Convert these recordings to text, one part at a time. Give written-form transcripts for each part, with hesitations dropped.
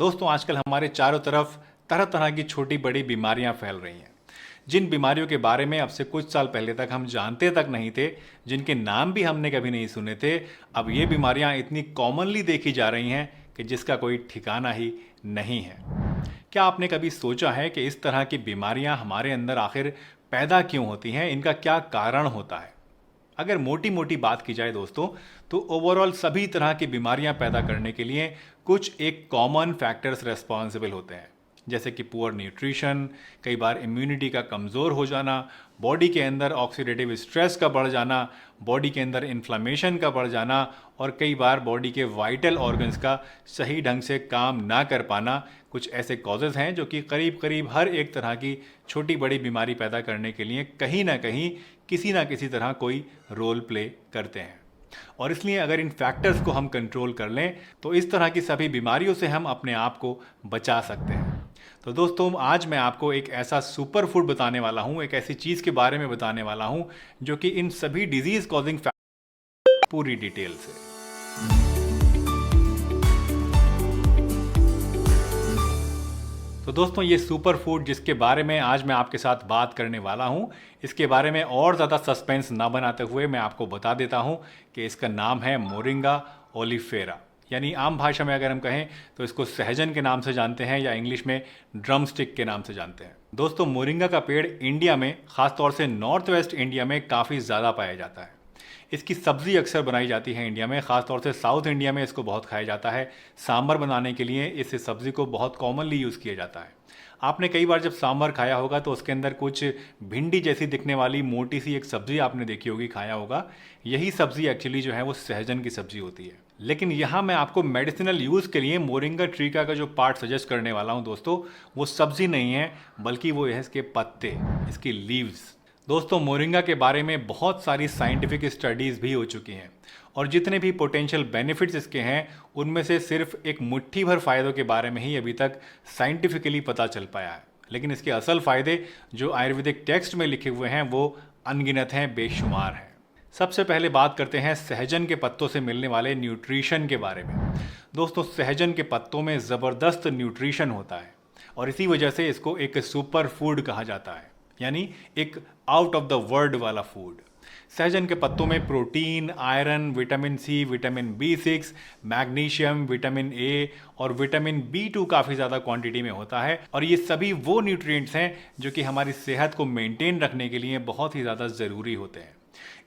दोस्तों आजकल हमारे चारों तरफ तरह तरह की छोटी बड़ी बीमारियां फैल रही हैं, जिन बीमारियों के बारे में अब से कुछ साल पहले तक हम जानते तक नहीं थे, जिनके नाम भी हमने कभी नहीं सुने थे। अब ये बीमारियां इतनी कॉमनली देखी जा रही हैं कि जिसका कोई ठिकाना ही नहीं है। क्या आपने कभी सोचा है कि इस तरह की बीमारियां हमारे अंदर आखिर पैदा क्यों होती हैं, इनका क्या कारण होता है? अगर मोटी मोटी बात की जाए दोस्तों, तो ओवरऑल सभी तरह की बीमारियां पैदा करने के लिए कुछ एक कॉमन फैक्टर्स रेस्पॉन्सिबल होते हैं, जैसे कि पुअर न्यूट्रिशन, कई बार इम्यूनिटी का कमज़ोर हो जाना, बॉडी के अंदर ऑक्सीडेटिव स्ट्रेस का बढ़ जाना, बॉडी के अंदर इन्फ्लामेशन का बढ़ जाना, और कई बार बॉडी के वाइटल ऑर्गन्स का सही ढंग से काम ना कर पाना। कुछ ऐसे कॉजेज़ हैं जो कि करीब करीब हर एक तरह की छोटी बड़ी बीमारी पैदा करने के लिए कहीं ना कहीं किसी ना किसी तरह कोई रोल प्ले करते हैं। और इसलिए अगर इन फैक्टर्स को हम कंट्रोल कर लें तो इस तरह की सभी बीमारियों से हम अपने आप को बचा सकते हैं। तो दोस्तों आज मैं आपको एक ऐसा सुपर फूड बताने वाला हूं, एक ऐसी चीज़ के बारे में बताने वाला हूं जो कि इन सभी डिजीज कॉजिंग फैक्टर पूरी डिटेल से। तो दोस्तों ये सुपर फूड जिसके बारे में आज मैं आपके साथ बात करने वाला हूं, इसके बारे में और ज़्यादा सस्पेंस ना बनाते हुए मैं आपको बता देता हूं कि इसका नाम है मोरिंगा ओलिफेरा, यानी आम भाषा में अगर हम कहें तो इसको सहजन के नाम से जानते हैं या इंग्लिश में ड्रमस्टिक के नाम से जानते हैं। दोस्तों मोरिंगा का पेड़ इंडिया में, खासतौर से नॉर्थ वेस्ट इंडिया में काफ़ी ज़्यादा पाया जाता है। इसकी सब्ज़ी अक्सर बनाई जाती है इंडिया में, ख़ासतौर से साउथ इंडिया में इसको बहुत खाया जाता है। सांभर बनाने के लिए इस सब्ज़ी को बहुत कॉमनली यूज़ किया जाता है। आपने कई बार जब सांभर खाया होगा तो उसके अंदर कुछ भिंडी जैसी दिखने वाली मोटी सी एक सब्ज़ी आपने देखी होगी, खाया होगा। यही सब्ज़ी एक्चुअली जो है वो सहजन की सब्ज़ी होती है। लेकिन यहाँ मैं आपको मेडिसिनल यूज़ के लिए मोरिंगा ट्री का जो पार्ट सजेस्ट करने वाला हूँ दोस्तों, वो सब्ज़ी नहीं है बल्कि वो है इसके पत्ते, इसकी लीव्स। दोस्तों मोरिंगा के बारे में बहुत सारी साइंटिफिक स्टडीज़ भी हो चुकी हैं और जितने भी पोटेंशियल बेनिफिट्स इसके हैं उनमें से सिर्फ एक मुट्ठी भर फ़ायदों के बारे में ही अभी तक साइंटिफिकली पता चल पाया है। लेकिन इसके असल फ़ायदे जो आयुर्वेदिक टेक्स्ट में लिखे हुए हैं वो अनगिनत हैं, बेशुमार हैं। सबसे पहले बात करते हैं सहजन के पत्तों से मिलने वाले न्यूट्रिशन के बारे में। दोस्तों सहजन के पत्तों में ज़बरदस्त न्यूट्रिशन होता है और इसी वजह से इसको एक सुपर फूड कहा जाता है, यानी एक आउट ऑफ द वर्ल्ड वाला फूड। सहजन के पत्तों में protein, iron, vitamin C, vitamin B6, magnesium, vitamin A और विटामिन B2 काफ़ी ज़्यादा क्वांटिटी में होता है। और ये सभी वो न्यूट्रिएंट्स हैं जो कि हमारी सेहत को मेंटेन रखने के लिए बहुत ही ज़्यादा ज़रूरी होते हैं।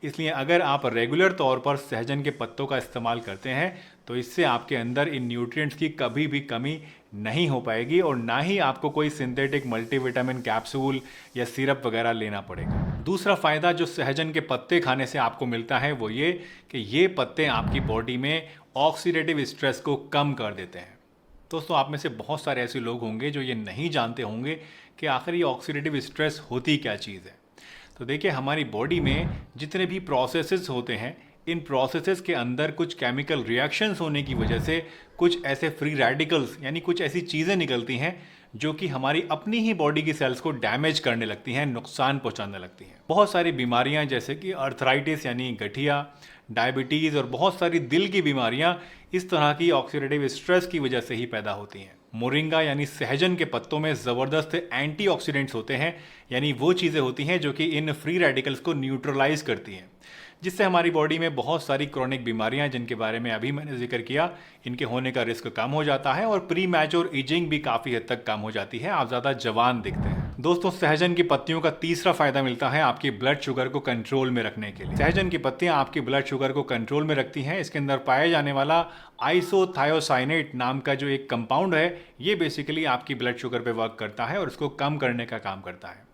इसलिए अगर आप रेगुलर तौर पर सहजन के पत्तों का इस्तेमाल करते हैं तो इससे आपके अंदर इन न्यूट्रिएंट्स की कभी भी कमी नहीं हो पाएगी और ना ही आपको कोई सिंथेटिक मल्टीविटामिन कैप्सूल या सिरप वगैरह लेना पड़ेगा। दूसरा फ़ायदा जो सहजन के पत्ते खाने से आपको मिलता है वो ये कि ये पत्ते आपकी बॉडी में ऑक्सीडेटिव स्ट्रेस को कम कर देते हैं। दोस्तों आप में से बहुत सारे ऐसे लोग होंगे जो ये नहीं जानते होंगे कि आखिर ये ऑक्सीडेटिव स्ट्रेस होती क्या चीज़ है। तो देखिए हमारी बॉडी में जितने भी प्रोसेसेस होते हैं, इन प्रोसेसेस के अंदर कुछ केमिकल रिएक्शंस होने की वजह से कुछ ऐसे फ्री रेडिकल्स यानी कुछ ऐसी चीज़ें निकलती हैं जो कि हमारी अपनी ही बॉडी की सेल्स को डैमेज करने लगती हैं, नुकसान पहुंचाने लगती हैं। बहुत सारी बीमारियां जैसे कि अर्थराइटिस यानी गठिया, डायबिटीज़ और बहुत सारी दिल की बीमारियां इस तरह की ऑक्सीडेटिव स्ट्रेस की वजह से ही पैदा होती हैं। मोरिंगा यानी सहजन के पत्तों में ज़बरदस्त एंटीऑक्सीडेंट्स होते हैं, यानी वो चीज़ें होती हैं जो कि इन फ्री रेडिकल्स को न्यूट्रलाइज करती हैं, जिससे हमारी बॉडी में बहुत सारी क्रॉनिक बीमारियां जिनके बारे में अभी मैंने जिक्र किया, इनके होने का रिस्क कम हो जाता है और प्री मैच्योर एजिंग भी काफ़ी हद तक कम हो जाती है, आप ज़्यादा जवान दिखते हैं। दोस्तों सहजन की पत्तियों का तीसरा फ़ायदा मिलता है आपकी ब्लड शुगर को कंट्रोल में रखने के लिए। सहजन की पत्तियां आपकी ब्लड शुगर को कंट्रोल में रखती हैं। इसके अंदर पाया जाने वाला आइसोथायोसाइनेट नाम का जो एक कंपाउंड है, ये बेसिकली आपकी ब्लड शुगर पे वर्क करता है और इसको कम करने का काम करता है।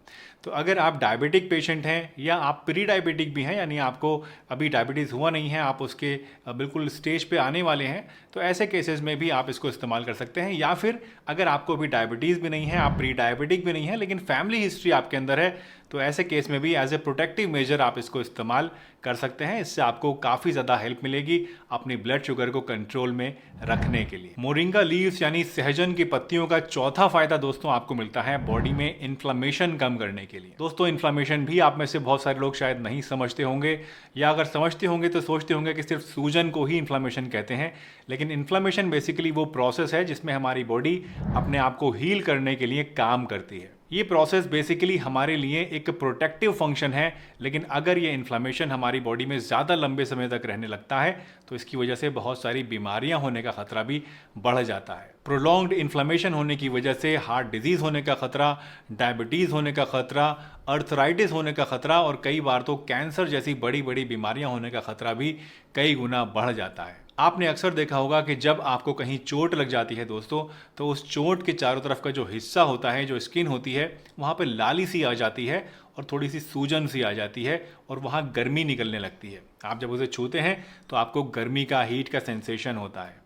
तो अगर आप डायबिटिक पेशेंट हैं या आप प्री डायबिटिक भी हैं, यानी आपको अभी डायबिटीज़ हुआ नहीं है, आप उसके बिल्कुल स्टेज पे आने वाले हैं, तो ऐसे केसेस में भी आप इसको इस्तेमाल कर सकते हैं। या फिर अगर आपको अभी डायबिटीज़ भी नहीं है, आप प्री डायबिटिक भी नहीं है, लेकिन फैमिली हिस्ट्री आपके अंदर है, तो ऐसे केस में भी एज ए प्रोटेक्टिव मेजर आप इसको इस्तेमाल कर सकते हैं। इससे आपको काफ़ी ज़्यादा हेल्प मिलेगी अपनी ब्लड शुगर को कंट्रोल में रखने के लिए। मोरिंगा लीव्स यानी सहजन की पत्तियों का चौथा फायदा दोस्तों आपको मिलता है बॉडी में इन्फ्लेमेशन कम करने के लिए। दोस्तों इन्फ्लेमेशन भी आप में से बहुत सारे लोग शायद नहीं समझते होंगे, या अगर समझते होंगे तो सोचते होंगे कि सिर्फ सूजन को ही इन्फ्लेमेशन कहते हैं, लेकिन इन्फ्लेमेशन बेसिकली वो प्रोसेस है जिसमें हमारी बॉडी अपने आप को हील करने के लिए काम करती है। ये प्रोसेस बेसिकली हमारे लिए एक प्रोटेक्टिव फंक्शन है, लेकिन अगर ये इन्फ्लेमेशन हमारी बॉडी में ज़्यादा लंबे समय तक रहने लगता है तो इसकी वजह से बहुत सारी बीमारियां होने का खतरा भी बढ़ जाता है। प्रोलॉन्ग्ड इन्फ्लेमेशन होने की वजह से हार्ट डिजीज़ होने का खतरा, डायबिटीज़ होने का खतरा, अर्थराइटिस होने का खतरा और कई बार तो कैंसर जैसी बड़ी बड़ी बीमारियां होने का खतरा भी कई गुना बढ़ जाता है। आपने अक्सर देखा होगा कि जब आपको कहीं चोट लग जाती है दोस्तों, तो उस चोट के चारों तरफ का जो हिस्सा होता है, जो स्किन होती है, वहाँ पे लाली सी आ जाती है और थोड़ी सी सूजन सी आ जाती है और वहाँ गर्मी निकलने लगती है। आप जब उसे छूते हैं तो आपको गर्मी का, हीट का सेंसेशन होता है।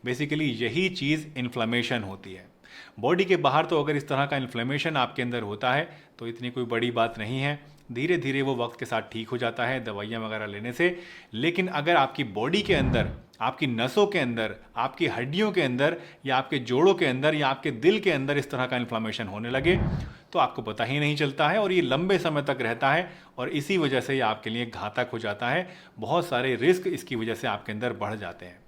बेसिकली यही चीज़ इन्फ्लेमेशन होती है। बॉडी के बाहर तो अगर इस तरह का इन्फ्लेमेशन आपके अंदर होता है तो इतनी कोई बड़ी बात नहीं है, धीरे धीरे वो वक्त के साथ ठीक हो जाता है दवाइयाँ वगैरह लेने से। लेकिन अगर आपकी बॉडी के अंदर, आपकी नसों के अंदर, आपकी हड्डियों के अंदर या आपके जोड़ों के अंदर या आपके दिल के अंदर इस तरह का इन्फ्लेमेशन होने लगे तो आपको पता ही नहीं चलता है और ये लंबे समय तक रहता है और इसी वजह से ये आपके लिए घातक हो जाता है। बहुत सारे रिस्क इसकी वजह से आपके अंदर बढ़ जाते हैं।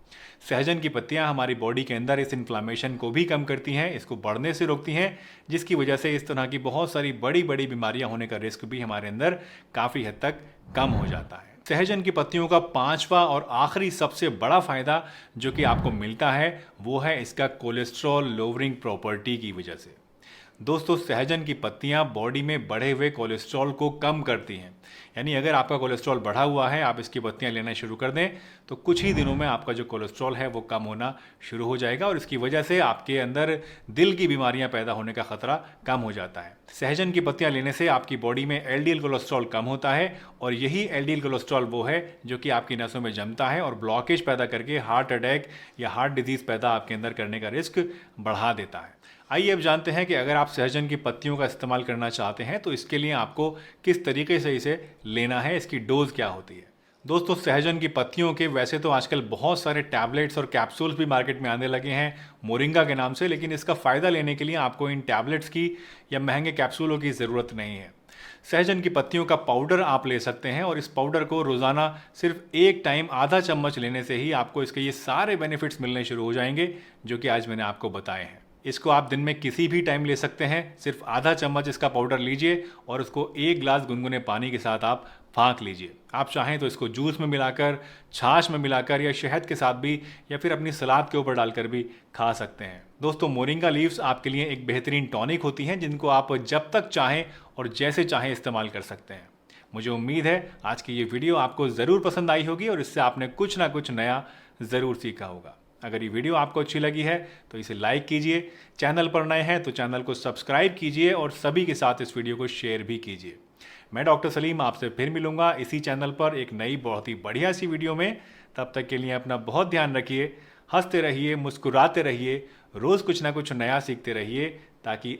सहजन की पत्तियां हमारी बॉडी के अंदर इस इन्फ्लेमेशन को भी कम करती हैं, इसको बढ़ने से रोकती हैं, जिसकी वजह से इस तरह की बहुत सारी बड़ी बड़ी बीमारियां होने का रिस्क भी हमारे अंदर काफ़ी हद तक कम हो जाता है। सहजन की पत्तियों का पांचवा और आखिरी सबसे बड़ा फायदा जो कि आपको मिलता है वो है इसका कोलेस्ट्रॉल लोअरिंग प्रॉपर्टी की वजह से। दोस्तों सहजन की पत्तियां बॉडी में बढ़े हुए कोलेस्ट्रॉल को कम करती हैं। यानी अगर आपका कोलेस्ट्रॉल बढ़ा हुआ है, आप इसकी पत्तियां लेना शुरू कर दें तो कुछ ही दिनों में आपका जो कोलेस्ट्रॉल है वो कम होना शुरू हो जाएगा और इसकी वजह से आपके अंदर दिल की बीमारियां पैदा होने का खतरा कम हो जाता है। सहजन की पत्तियां लेने से आपकी बॉडी में एलडीएल कोलेस्ट्रॉल कम होता है और यही एलडीएल कोलेस्ट्रॉल वो है जो कि आपकी नसों में जमता है और ब्लॉकेज पैदा करके हार्ट अटैक या हार्ट डिजीज पैदा आपके अंदर करने का रिस्क बढ़ा देता है। आइए अब जानते हैं कि अगर आप सहजन की पत्तियों का इस्तेमाल करना चाहते हैं तो इसके लिए आपको किस तरीके से इसे लेना है, इसकी डोज क्या होती है। दोस्तों सहजन की पत्तियों के वैसे तो आजकल बहुत सारे टैबलेट्स और कैप्सूल्स भी मार्केट में आने लगे हैं मोरिंगा के नाम से, लेकिन इसका फ़ायदा लेने के लिए आपको इन टैबलेट्स की या महंगे कैप्सूलों की ज़रूरत नहीं है। सहजन की पत्तियों का पाउडर आप ले सकते हैं और इस पाउडर को रोज़ाना सिर्फ एक टाइम आधा चम्मच लेने से ही आपको इसके ये सारे बेनिफिट्स मिलने शुरू हो जाएंगे जो कि आज मैंने आपको बताए हैं। इसको आप दिन में किसी भी टाइम ले सकते हैं। सिर्फ आधा चम्मच इसका पाउडर लीजिए और उसको एक गिलास गुनगुने पानी के साथ आप फाँक लीजिए। आप चाहें तो इसको जूस में मिलाकर, छाछ में मिलाकर या शहद के साथ भी या फिर अपनी सलाद के ऊपर डालकर भी खा सकते हैं। दोस्तों मोरिंगा लीव्स आपके लिए एक बेहतरीन टॉनिक होती हैं जिनको आप जब तक चाहें और जैसे चाहें इस्तेमाल कर सकते हैं। मुझे उम्मीद है आज की ये वीडियो आपको ज़रूर पसंद आई होगी और इससे आपने कुछ ना कुछ नया ज़रूर सीखा होगा। अगर ये वीडियो आपको अच्छी लगी है तो इसे लाइक कीजिए, चैनल पर नए हैं तो चैनल को सब्सक्राइब कीजिए और सभी के साथ इस वीडियो को शेयर भी कीजिए। मैं डॉक्टर सलीम आपसे फिर मिलूंगा इसी चैनल पर एक नई बहुत ही बढ़िया सी वीडियो में। तब तक के लिए अपना बहुत ध्यान रखिए, हंसते रहिए, मुस्कुराते रहिए, रोज़ कुछ ना कुछ नया सीखते रहिए ताकि